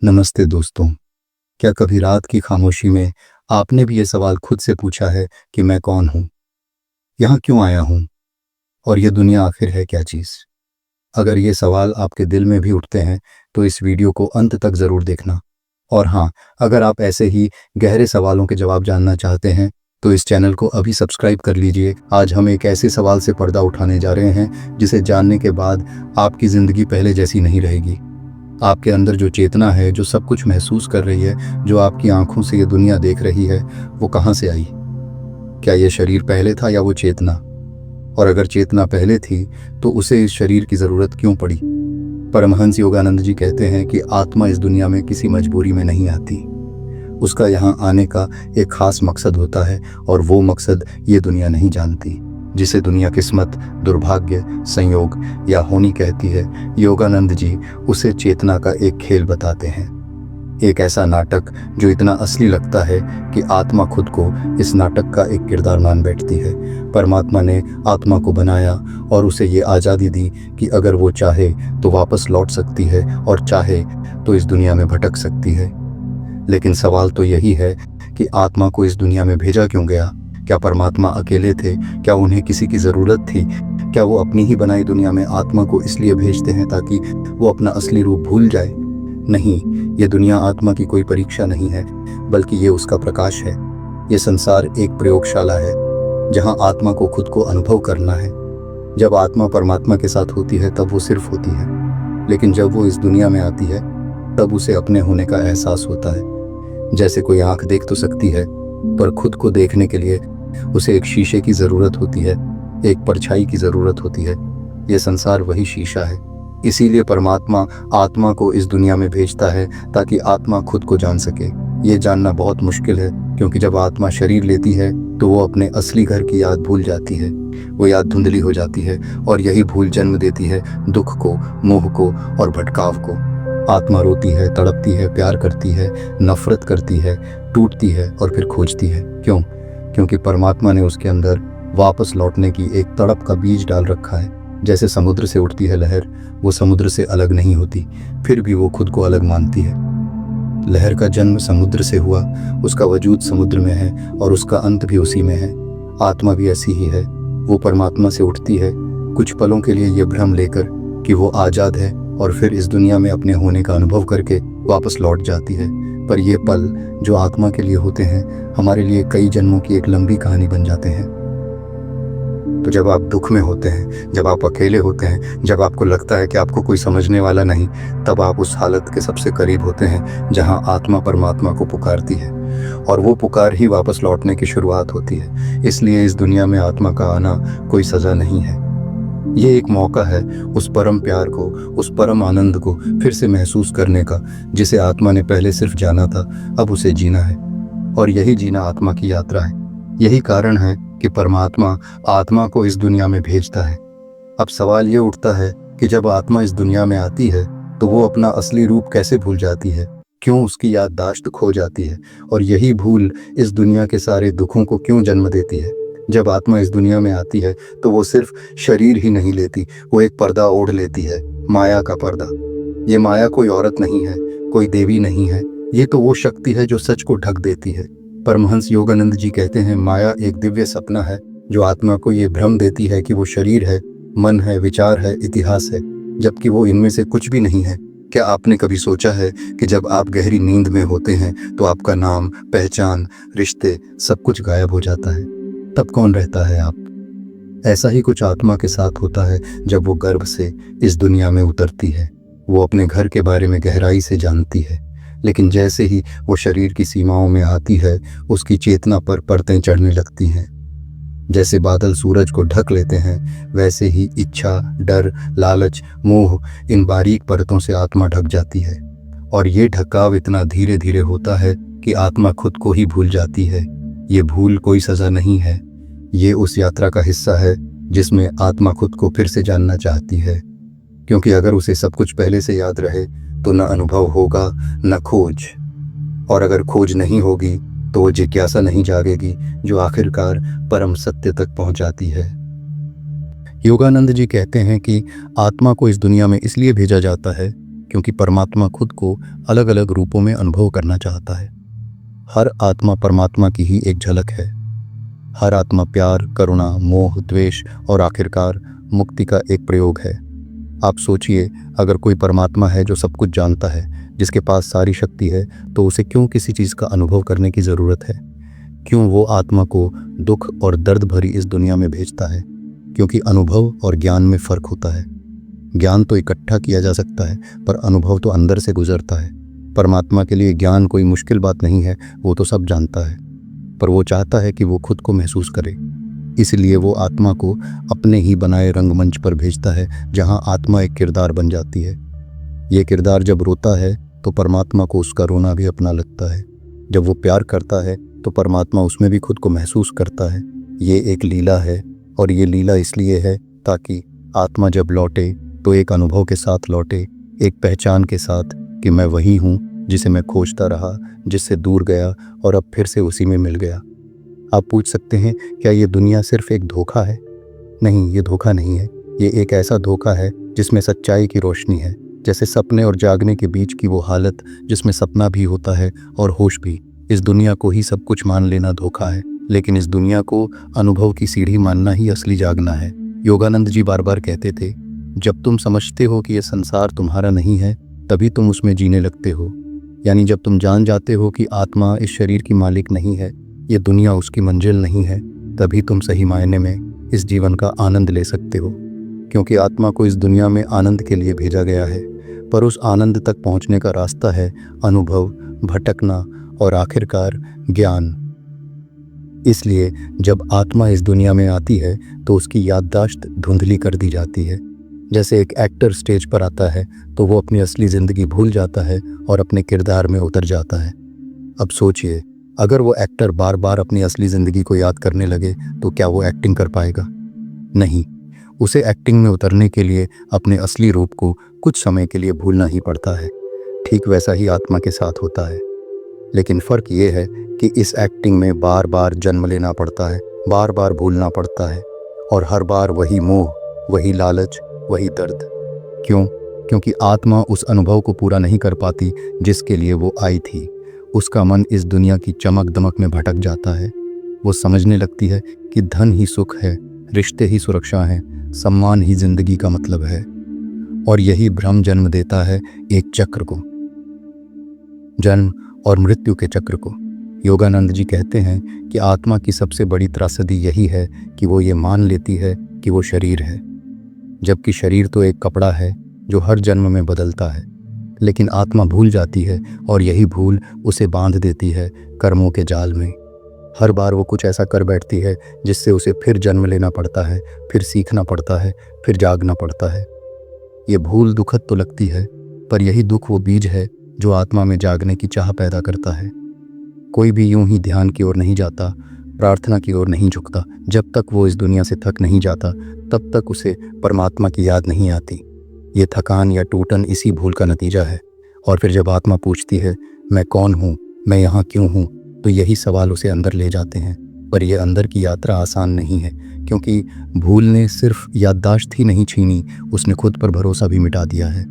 नमस्ते दोस्तों। क्या कभी रात की खामोशी में आपने भी ये सवाल खुद से पूछा है कि मैं कौन हूँ, यहाँ क्यों आया हूँ और ये दुनिया आखिर है क्या चीज़? अगर ये सवाल आपके दिल में भी उठते हैं तो इस वीडियो को अंत तक ज़रूर देखना। और हाँ, अगर आप ऐसे ही गहरे सवालों के जवाब जानना चाहते हैं तो इस चैनल को अभी सब्सक्राइब कर लीजिए। आज हम एक ऐसे सवाल से पर्दा उठाने जा रहे हैं जिसे जानने के बाद आपकी ज़िंदगी पहले जैसी नहीं रहेगी। आपके अंदर जो चेतना है, जो सब कुछ महसूस कर रही है, जो आपकी आंखों से ये दुनिया देख रही है, वो कहाँ से आई? क्या ये शरीर पहले था या वो चेतना? और अगर चेतना पहले थी तो उसे इस शरीर की ज़रूरत क्यों पड़ी? परमहंस योगानंद जी कहते हैं कि आत्मा इस दुनिया में किसी मजबूरी में नहीं आती। उसका यहाँ आने का एक खास मकसद होता है और वो मकसद ये दुनिया नहीं जानती। जिसे दुनिया किस्मत, दुर्भाग्य, संयोग या होनी कहती है, योगानंद जी उसे चेतना का एक खेल बताते हैं। एक ऐसा नाटक जो इतना असली लगता है कि आत्मा खुद को इस नाटक का एक किरदार मान बैठती है। परमात्मा ने आत्मा को बनाया और उसे ये आज़ादी दी कि अगर वो चाहे तो वापस लौट सकती है और चाहे तो इस दुनिया में भटक सकती है। लेकिन सवाल तो यही है कि आत्मा को इस दुनिया में भेजा क्यों गया? क्या परमात्मा अकेले थे? क्या उन्हें किसी की ज़रूरत थी? क्या वो अपनी ही बनाई दुनिया में आत्मा को इसलिए भेजते हैं ताकि वो अपना असली रूप भूल जाए? नहीं, ये दुनिया आत्मा की कोई परीक्षा नहीं है, बल्कि ये उसका प्रकाश है। ये संसार एक प्रयोगशाला है जहाँ आत्मा को खुद को अनुभव करना है। जब आत्मा परमात्मा के साथ होती है तब वो सिर्फ होती है, लेकिन जब वो इस दुनिया में आती है तब उसे अपने होने का एहसास होता है। जैसे कोई आँख देख तो सकती है, पर खुद को देखने के लिए उसे एक शीशे की ज़रूरत होती है, एक परछाई की ज़रूरत होती है। ये संसार वही शीशा है। इसीलिए परमात्मा आत्मा को इस दुनिया में भेजता है ताकि आत्मा खुद को जान सके। ये जानना बहुत मुश्किल है, क्योंकि जब आत्मा शरीर लेती है तो वो अपने असली घर की याद भूल जाती है। वो याद धुंधली हो जाती है और यही भूल जन्म देती है दुख को, मोह को और भटकाव को। आत्मा रोती है, तड़पती है, प्यार करती है, नफरत करती है, टूटती है और फिर खोजती है। क्यों? क्योंकि परमात्मा ने उसके अंदर वापस लौटने की एक तड़प का बीज डाल रखा है। जैसे समुद्र से उठती है लहर, वो समुद्र से अलग नहीं होती, फिर भी वो खुद को अलग मानती है। लहर का जन्म समुद्र से हुआ, उसका वजूद समुद्र में है और उसका अंत भी उसी में है। आत्मा भी ऐसी ही है। वो परमात्मा से उठती है कुछ पलों के लिए ये भ्रम लेकर कि वो आज़ाद है, और फिर इस दुनिया में अपने होने का अनुभव करके वापस लौट जाती है। पर ये पल जो आत्मा के लिए होते हैं, हमारे लिए कई जन्मों की एक लंबी कहानी बन जाते हैं। तो जब आप दुख में होते हैं, जब आप अकेले होते हैं, जब आपको लगता है कि आपको कोई समझने वाला नहीं, तब आप उस हालत के सबसे करीब होते हैं जहां आत्मा परमात्मा को पुकारती है, और वो पुकार ही वापस लौटने की शुरुआत होती है। इसलिए इस दुनिया में आत्मा का आना कोई सज़ा नहीं है। ये एक मौका है उस परम प्यार को, उस परम आनंद को फिर से महसूस करने का, जिसे आत्मा ने पहले सिर्फ जाना था, अब उसे जीना है। और यही जीना आत्मा की यात्रा है। यही कारण है कि परमात्मा आत्मा को इस दुनिया में भेजता है। अब सवाल ये उठता है कि जब आत्मा इस दुनिया में आती है तो वो अपना असली रूप कैसे भूल जाती है? क्यों उसकी याददाश्त खो जाती है? और यही भूल इस दुनिया के सारे दुखों को क्यों जन्म देती है? जब आत्मा इस दुनिया में आती है तो वो सिर्फ शरीर ही नहीं लेती, वो एक पर्दा ओढ़ लेती है, माया का पर्दा। ये माया कोई औरत नहीं है, कोई देवी नहीं है, ये तो वो शक्ति है जो सच को ढक देती है। परमहंस योगानंद जी कहते हैं, माया एक दिव्य सपना है जो आत्मा को ये भ्रम देती है कि वो शरीर है, मन है, विचार है, इतिहास है, जबकि वो इनमें से कुछ भी नहीं है। क्या आपने कभी सोचा है कि जब आप गहरी नींद में होते हैं तो आपका नाम, पहचान, रिश्ते, सब कुछ गायब हो जाता है? तब कौन रहता है आप? ऐसा ही कुछ आत्मा के साथ होता है जब वो गर्भ से इस दुनिया में उतरती है। वो अपने घर के बारे में गहराई से जानती है, लेकिन जैसे ही वो शरीर की सीमाओं में आती है, उसकी चेतना पर परतें चढ़ने लगती हैं। जैसे बादल सूरज को ढक लेते हैं, वैसे ही इच्छा, डर, लालच, मोह, इन बारीक परतों से आत्मा ढक जाती है। और ये ढकाव इतना धीरे धीरे होता है कि आत्मा खुद को ही भूल जाती है। ये भूल कोई सज़ा नहीं है, ये उस यात्रा का हिस्सा है जिसमें आत्मा खुद को फिर से जानना चाहती है। क्योंकि अगर उसे सब कुछ पहले से याद रहे तो न अनुभव होगा, न खोज। और अगर खोज नहीं होगी तो वो जिज्ञासा नहीं जागेगी जो आखिरकार परम सत्य तक पहुंचाती है। योगानंद जी कहते हैं कि आत्मा को इस दुनिया में इसलिए भेजा जाता है क्योंकि परमात्मा खुद को अलग अलग रूपों में अनुभव करना चाहता है। हर आत्मा परमात्मा की ही एक झलक है। हर आत्मा प्यार, करुणा, मोह, द्वेष और आखिरकार मुक्ति का एक प्रयोग है। आप सोचिए, अगर कोई परमात्मा है जो सब कुछ जानता है, जिसके पास सारी शक्ति है, तो उसे क्यों किसी चीज़ का अनुभव करने की ज़रूरत है? क्यों वो आत्मा को दुख और दर्द भरी इस दुनिया में भेजता है? क्योंकि अनुभव और ज्ञान में फ़र्क होता है। ज्ञान तो इकट्ठा किया जा सकता है, पर अनुभव तो अंदर से गुजरता है। परमात्मा के लिए ज्ञान कोई मुश्किल बात नहीं है, वो तो सब जानता है, पर वो चाहता है कि वो खुद को महसूस करे। इसलिए वो आत्मा को अपने ही बनाए रंगमंच पर भेजता है, जहाँ आत्मा एक किरदार बन जाती है। ये किरदार जब रोता है तो परमात्मा को उसका रोना भी अपना लगता है। जब वो प्यार करता है तो परमात्मा उसमें भी खुद को महसूस करता है। ये एक लीला है, और ये लीला इसलिए है ताकि आत्मा जब लौटे तो एक अनुभव के साथ लौटे, एक पहचान के साथ कि मैं वही हूँ जिसे मैं खोजता रहा, जिससे दूर गया और अब फिर से उसी में मिल गया। आप पूछ सकते हैं, क्या ये दुनिया सिर्फ एक धोखा है? नहीं, ये धोखा नहीं है। ये एक ऐसा धोखा है जिसमें सच्चाई की रोशनी है। जैसे सपने और जागने के बीच की वो हालत जिसमें सपना भी होता है और होश भी। इस दुनिया को ही सब कुछ मान लेना धोखा है, लेकिन इस दुनिया को अनुभव की सीढ़ी मानना ही असली जागना है। योगानंद जी बार बार कहते थे, जब तुम समझते हो कि ये संसार तुम्हारा नहीं है, तभी तुम उसमें जीने लगते हो। यानी जब तुम जान जाते हो कि आत्मा इस शरीर की मालिक नहीं है, ये दुनिया उसकी मंजिल नहीं है, तभी तुम सही मायने में इस जीवन का आनंद ले सकते हो। क्योंकि आत्मा को इस दुनिया में आनंद के लिए भेजा गया है, पर उस आनंद तक पहुंचने का रास्ता है अनुभव, भटकना और आखिरकार ज्ञान। इसलिए जब आत्मा इस दुनिया में आती है तो उसकी याददाश्त धुंधली कर दी जाती है। जैसे एक एक्टर स्टेज पर आता है तो वो अपनी असली ज़िंदगी भूल जाता है और अपने किरदार में उतर जाता है। अब सोचिए, अगर वो एक्टर बार बार अपनी असली ज़िंदगी को याद करने लगे तो क्या वो एक्टिंग कर पाएगा? नहीं, उसे एक्टिंग में उतरने के लिए अपने असली रूप को कुछ समय के लिए भूलना ही पड़ता है। ठीक वैसा ही आत्मा के साथ होता है, लेकिन फ़र्क ये है कि इस एक्टिंग में बार बार जन्म लेना पड़ता है, बार बार भूलना पड़ता है, और हर बार वही मोह, वही लालच, वही दर्द। क्यों? क्योंकि आत्मा उस अनुभव को पूरा नहीं कर पाती जिसके लिए वो आई थी। उसका मन इस दुनिया की चमक दमक में भटक जाता है। वो समझने लगती है कि धन ही सुख है, रिश्ते ही सुरक्षा हैं, सम्मान ही जिंदगी का मतलब है। और यही भ्रम जन्म देता है एक चक्र को, जन्म और मृत्यु के चक्र को। योगानंद जी कहते हैं कि आत्मा की सबसे बड़ी त्रासदी यही है कि वो ये मान लेती है कि वो शरीर है, जबकि शरीर तो एक कपड़ा है जो हर जन्म में बदलता है। लेकिन आत्मा भूल जाती है, और यही भूल उसे बांध देती है कर्मों के जाल में। हर बार वो कुछ ऐसा कर बैठती है जिससे उसे फिर जन्म लेना पड़ता है, फिर सीखना पड़ता है, फिर जागना पड़ता है। ये भूल दुखद तो लगती है, पर यही दुख वो बीज है जो आत्मा में जागने की चाह पैदा करता है। कोई भी यूं ही ध्यान की ओर नहीं जाता, प्रार्थना की ओर नहीं झुकता। जब तक वो इस दुनिया से थक नहीं जाता, तब तक उसे परमात्मा की याद नहीं आती। ये थकान या टूटन इसी भूल का नतीजा है। और फिर जब आत्मा पूछती है, मैं कौन हूँ, मैं यहाँ क्यों हूँ, तो यही सवाल उसे अंदर ले जाते हैं। पर यह अंदर की यात्रा आसान नहीं है, क्योंकि भूल ने सिर्फ याददाश्त ही नहीं छीनी, उसने खुद पर भरोसा भी मिटा दिया है।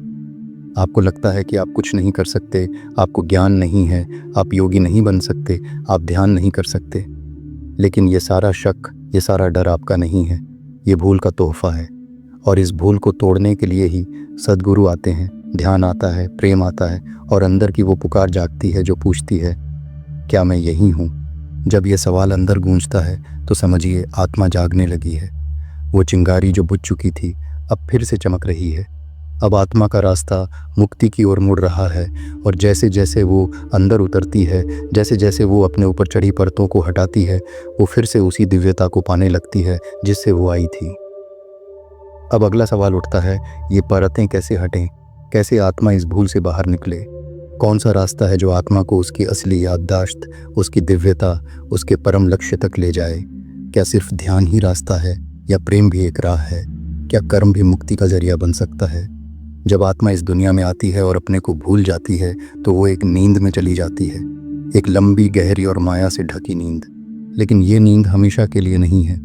आपको लगता है कि आप कुछ नहीं कर सकते, आपको ज्ञान नहीं है, आप योगी नहीं बन सकते, आप ध्यान नहीं कर सकते। लेकिन ये सारा शक, ये सारा डर आपका नहीं है, ये भूल का तोहफा है। और इस भूल को तोड़ने के लिए ही सद्गुरु आते हैं, ध्यान आता है, प्रेम आता है, और अंदर की वो पुकार जागती है जो पूछती है, क्या मैं यही हूँ? जब ये सवाल अंदर गूंजता है तो समझिए आत्मा जागने लगी है। वो चिंगारी जो बुझ चुकी थी अब फिर से चमक रही है। अब आत्मा का रास्ता मुक्ति की ओर मुड़ रहा है, और जैसे जैसे वो अंदर उतरती है, जैसे जैसे वो अपने ऊपर चढ़ी परतों को हटाती है, वो फिर से उसी दिव्यता को पाने लगती है जिससे वो आई थी। अब अगला सवाल उठता है, ये परतें कैसे हटें? कैसे आत्मा इस भूल से बाहर निकले? कौन सा रास्ता है जो आत्मा को उसकी असली याददाश्त, उसकी दिव्यता, उसके परम लक्ष्य तक ले जाए? क्या सिर्फ ध्यान ही रास्ता है, या प्रेम भी एक राह है? क्या कर्म भी मुक्ति का जरिया बन सकता है? जब आत्मा इस दुनिया में आती है और अपने को भूल जाती है तो वो एक नींद में चली जाती है, एक लंबी, गहरी और माया से ढकी नींद। लेकिन ये नींद हमेशा के लिए नहीं है।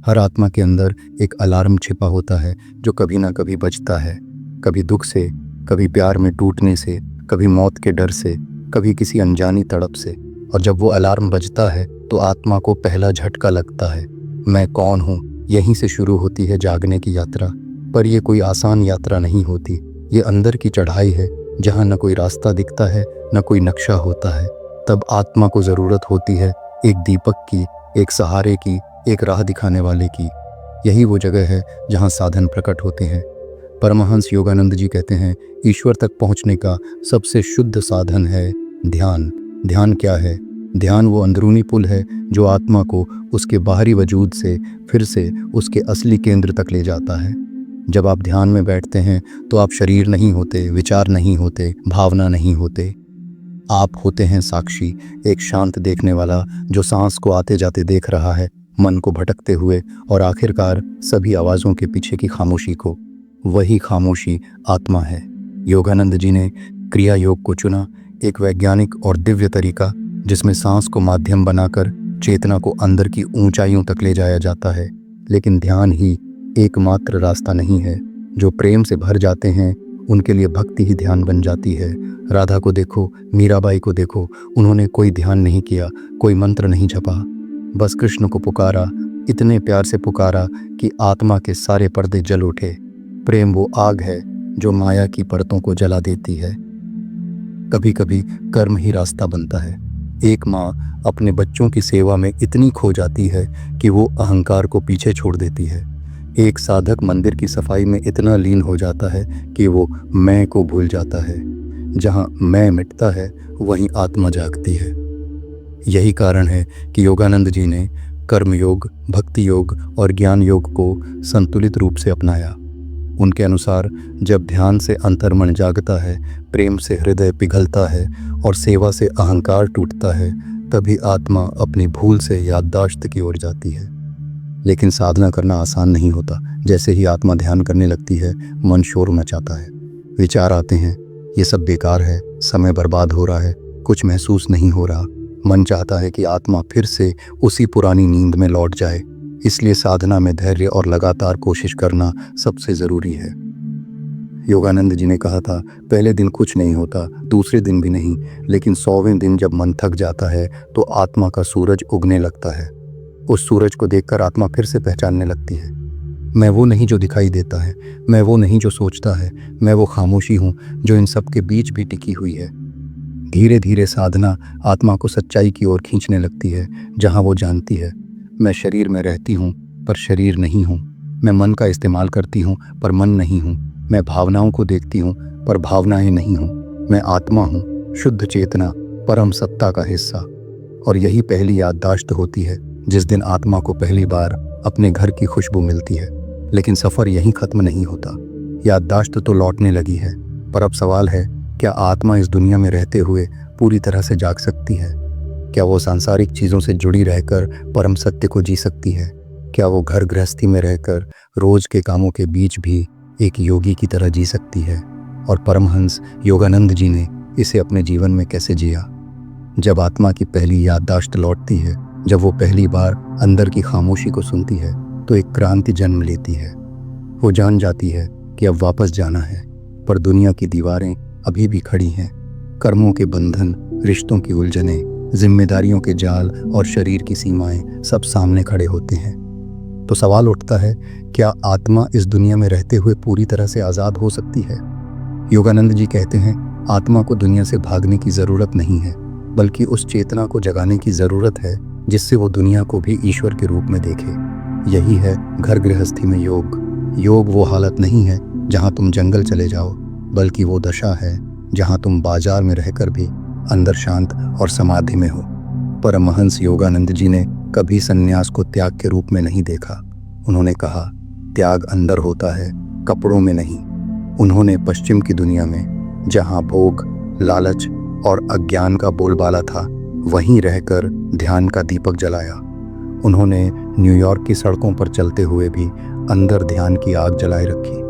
हर आत्मा के अंदर एक अलार्म छिपा होता है जो कभी ना कभी बजता है, कभी दुख से, कभी प्यार में टूटने से, कभी मौत के डर से, कभी किसी अनजानी तड़प से। और जब वो अलार्म बजता है तो आत्मा को पहला झटका लगता है। मैं कौन हूँ, यहीं से शुरू होती है जागने की यात्रा। पर ये कोई आसान यात्रा नहीं होती, ये अंदर की चढ़ाई है जहाँ न कोई रास्ता दिखता है, न कोई नक्शा होता है। तब आत्मा को ज़रूरत होती है एक दीपक की, एक सहारे की, एक राह दिखाने वाले की। यही वो जगह है जहाँ साधन प्रकट होते हैं। परमहंस योगानंद जी कहते हैं, ईश्वर तक पहुँचने का सबसे शुद्ध साधन है ध्यान। ध्यान क्या है? ध्यान वो अंदरूनी पुल है जो आत्मा को उसके बाहरी वजूद से फिर से उसके असली केंद्र तक ले जाता है। जब आप ध्यान में बैठते हैं तो आप शरीर नहीं होते, विचार नहीं होते, भावना नहीं होते। आप होते हैं साक्षी, एक शांत देखने वाला जो सांस को आते जाते देख रहा है, मन को भटकते हुए और आखिरकार सभी आवाज़ों के पीछे की खामोशी को। वही खामोशी आत्मा है। योगानंद जी ने क्रिया योग को चुना, एक वैज्ञानिक और दिव्य तरीका जिसमें सांस को माध्यम बनाकर चेतना को अंदर की ऊंचाइयों तक ले जाया जाता है। लेकिन ध्यान ही एकमात्र रास्ता नहीं है। जो प्रेम से भर जाते हैं उनके लिए भक्ति ही ध्यान बन जाती है। राधा को देखो, मीराबाई को देखो, उन्होंने कोई ध्यान नहीं किया, कोई मंत्र नहीं जपा, बस कृष्ण को पुकारा, इतने प्यार से पुकारा कि आत्मा के सारे पर्दे जल उठे। प्रेम वो आग है जो माया की परतों को जला देती है। कभी कभी कर्म ही रास्ता बनता है। एक माँ अपने बच्चों की सेवा में इतनी खो जाती है कि वो अहंकार को पीछे छोड़ देती है। एक साधक मंदिर की सफाई में इतना लीन हो जाता है कि वो मैं को भूल जाता है। जहाँ मैं मिटता है वहीं आत्मा जागती है। यही कारण है कि योगानंद जी ने कर्म योग, भक्ति योग और ज्ञान योग को संतुलित रूप से अपनाया। उनके अनुसार जब ध्यान से अंतर्मन जागता है, प्रेम से हृदय पिघलता है और सेवा से अहंकार टूटता है, तभी आत्मा अपनी भूल से याददाश्त की ओर जाती है। लेकिन साधना करना आसान नहीं होता। जैसे ही आत्मा ध्यान करने लगती है, मन शोर मचाता है, विचार आते हैं, ये सब बेकार है, समय बर्बाद हो रहा है, कुछ महसूस नहीं हो रहा। मन चाहता है कि आत्मा फिर से उसी पुरानी नींद में लौट जाए। इसलिए साधना में धैर्य और लगातार कोशिश करना सबसे ज़रूरी है। योगानंद जी ने कहा था, पहले दिन कुछ नहीं होता, दूसरे दिन भी नहीं, लेकिन 100वें दिन जब मन थक जाता है तो आत्मा का सूरज उगने लगता है। उस सूरज को देखकर आत्मा फिर से पहचानने लगती है, मैं वो नहीं जो दिखाई देता है, मैं वो नहीं जो सोचता है, मैं वो खामोशी हूँ जो इन सब के बीच भी टिकी हुई है। धीरे धीरे साधना आत्मा को सच्चाई की ओर खींचने लगती है, जहाँ वो जानती है, मैं शरीर में रहती हूँ पर शरीर नहीं हूँ, मैं मन का इस्तेमाल करती हूँ पर मन नहीं हूँ, मैं भावनाओं को देखती हूँ पर भावनाएं नहीं हूँ, मैं आत्मा हूँ, शुद्ध चेतना, परम सत्ता का हिस्सा। और यही पहली याददाश्त होती है जिस दिन आत्मा को पहली बार अपने घर की खुशबू मिलती है। लेकिन सफ़र यहीं ख़त्म नहीं होता। याददाश्त तो लौटने लगी है, पर अब सवाल है, क्या आत्मा इस दुनिया में रहते हुए पूरी तरह से जाग सकती है? क्या वो सांसारिक चीज़ों से जुड़ी रहकर परम सत्य को जी सकती है? क्या वो घर गृहस्थी में रहकर रोज़ के कामों के बीच भी एक योगी की तरह जी सकती है? और परमहंस योगानंद जी ने इसे अपने जीवन में कैसे जिया? जब आत्मा की पहली याददाश्त लौटती है, जब वो पहली बार अंदर की खामोशी को सुनती है, तो एक क्रांति जन्म लेती है। वो जान जाती है कि अब वापस जाना है, पर दुनिया की दीवारें अभी भी खड़ी हैं। कर्मों के बंधन, रिश्तों की उलझनें, जिम्मेदारियों के जाल और शरीर की सीमाएं सब सामने खड़े होते हैं। तो सवाल उठता है, क्या आत्मा इस दुनिया में रहते हुए पूरी तरह से आज़ाद हो सकती है? योगानंद जी कहते हैं, आत्मा को दुनिया से भागने की ज़रूरत नहीं है, बल्कि उस चेतना को जगाने की ज़रूरत है जिससे वो दुनिया को भी ईश्वर के रूप में देखे। यही है घर गृहस्थी में योग। योग वो हालत नहीं है जहाँ तुम जंगल चले जाओ, बल्कि वो दशा है जहाँ तुम बाजार में रहकर भी अंदर शांत और समाधि में हो। परमहंस योगानंद जी ने कभी संन्यास को त्याग के रूप में नहीं देखा। उन्होंने कहा, त्याग अंदर होता है, कपड़ों में नहीं। उन्होंने पश्चिम की दुनिया में, जहाँ भोग, लालच और अज्ञान का बोलबाला था, वहीं रहकर ध्यान का दीपक जलाया। उन्होंने न्यूयॉर्क की सड़कों पर चलते हुए भी अंदर ध्यान की आग जलाए रखी।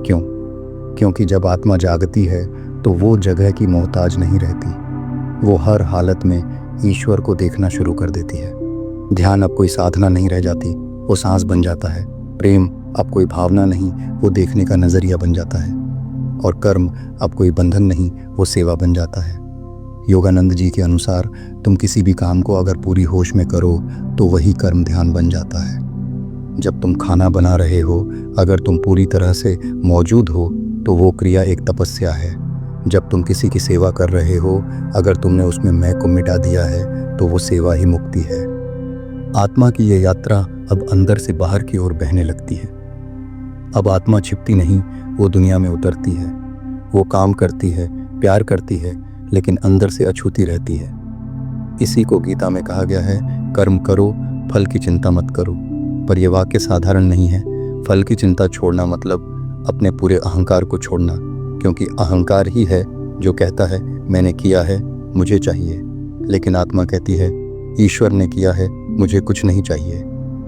क्यों? क्योंकि जब आत्मा जागती है तो वो जगह की मोहताज नहीं रहती। वो हर हालत में ईश्वर को देखना शुरू कर देती है। ध्यान अब कोई साधना नहीं रह जाती, वो सांस बन जाता है। प्रेम अब कोई भावना नहीं, वो देखने का नज़रिया बन जाता है। और कर्म अब कोई बंधन नहीं, वो सेवा बन जाता है। योगानंद जी के अनुसार तुम किसी भी काम को अगर पूरी होश में करो तो वही कर्म ध्यान बन जाता है। जब तुम खाना बना रहे हो, अगर तुम पूरी तरह से मौजूद हो तो वो क्रिया एक तपस्या है। जब तुम किसी की सेवा कर रहे हो, अगर तुमने उसमें मैं को मिटा दिया है तो वो सेवा ही मुक्ति है। आत्मा की ये यात्रा अब अंदर से बाहर की ओर बहने लगती है। अब आत्मा छिपती नहीं, वो दुनिया में उतरती है। वो काम करती है, प्यार करती है, लेकिन अंदर से अछूती रहती है। इसी को गीता में कहा गया है, कर्म करो, फल की चिंता मत करो। पर यह वाक्य साधारण नहीं है। फल की चिंता छोड़ना मतलब अपने पूरे अहंकार को छोड़ना, क्योंकि अहंकार ही है जो कहता है मैंने किया है, मुझे चाहिए। लेकिन आत्मा कहती है ईश्वर ने किया है, मुझे कुछ नहीं चाहिए।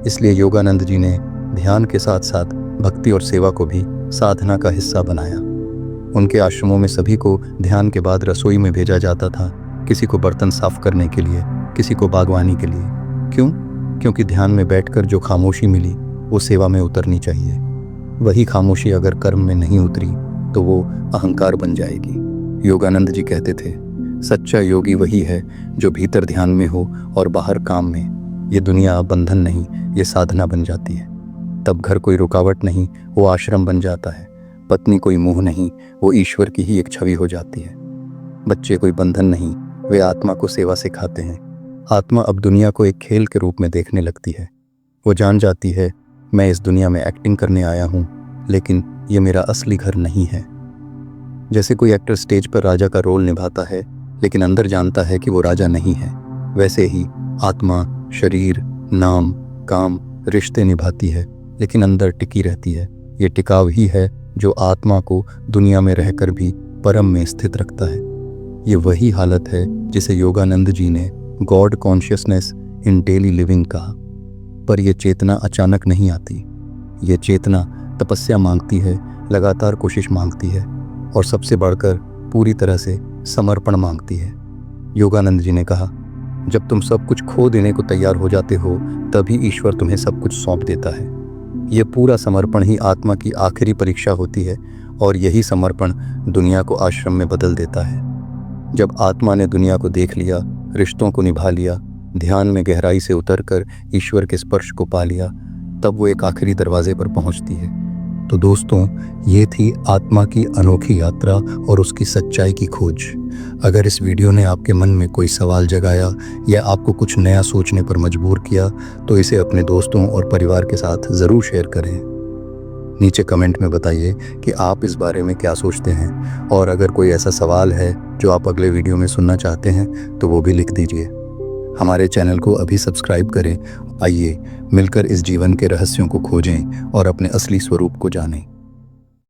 इसलिए योगानंद जी ने ध्यान के साथ साथ भक्ति और सेवा को भी साधना का हिस्सा बनाया। उनके आश्रमों में सभी को ध्यान के बाद रसोई में भेजा जाता था, किसी को बर्तन साफ करने के लिए, किसी को बागवानी के लिए। क्यों? क्योंकि ध्यान में बैठकर जो खामोशी मिली वो सेवा में उतरनी चाहिए। वही खामोशी अगर कर्म में नहीं उतरी तो वो अहंकार बन जाएगी। योगानंद जी कहते थे, सच्चा योगी वही है जो भीतर ध्यान में हो और बाहर काम में। ये दुनिया बंधन नहीं, ये साधना बन जाती है। तब घर कोई रुकावट नहीं, वो आश्रम बन जाता है। पत्नी कोई मुँह नहीं, वो ईश्वर की ही एक छवि हो जाती है। बच्चे कोई बंधन नहीं, वे आत्मा को सेवा सिखाते हैं। आत्मा अब दुनिया को एक खेल के रूप में देखने लगती है। वो जान जाती है मैं इस दुनिया में एक्टिंग करने आया हूँ, लेकिन ये मेरा असली घर नहीं है। जैसे कोई एक्टर स्टेज पर राजा का रोल निभाता है, लेकिन अंदर जानता है कि वो राजा नहीं है, वैसे ही आत्मा शरीर, नाम, काम, रिश्ते निभाती है, लेकिन अंदर टिकी रहती है। ये टिकाव ही है जो आत्मा को दुनिया में रहकर भी परम में स्थित रखता है। ये वही हालत है जिसे योगानंद जी ने God consciousness in daily living कहा। पर यह चेतना अचानक नहीं आती। ये चेतना तपस्या मांगती है, लगातार कोशिश मांगती है, और सबसे बढ़कर पूरी तरह से समर्पण मांगती है। योगानंद जी ने कहा, जब तुम सब कुछ खो देने को तैयार हो जाते हो, तभी ईश्वर तुम्हें सब कुछ सौंप देता है। ये पूरा समर्पण ही आत्मा की आखिरी परीक्षा होती है, और यही समर्पण दुनिया को आश्रम में बदल देता है। जब आत्मा ने दुनिया को देख लिया, रिश्तों को निभा लिया, ध्यान में गहराई से उतरकर ईश्वर के स्पर्श को पा लिया, तब वो एक आखिरी दरवाजे पर पहुंचती है। तो दोस्तों, ये थी आत्मा की अनोखी यात्रा और उसकी सच्चाई की खोज। अगर इस वीडियो ने आपके मन में कोई सवाल जगाया या आपको कुछ नया सोचने पर मजबूर किया, तो इसे अपने दोस्तों और परिवार के साथ ज़रूर शेयर करें। नीचे कमेंट में बताइए कि आप इस बारे में क्या सोचते हैं, और अगर कोई ऐसा सवाल है जो आप अगले वीडियो में सुनना चाहते हैं तो वो भी लिख दीजिए। हमारे चैनल को अभी सब्सक्राइब करें। आइए मिलकर इस जीवन के रहस्यों को खोजें और अपने असली स्वरूप को जानें।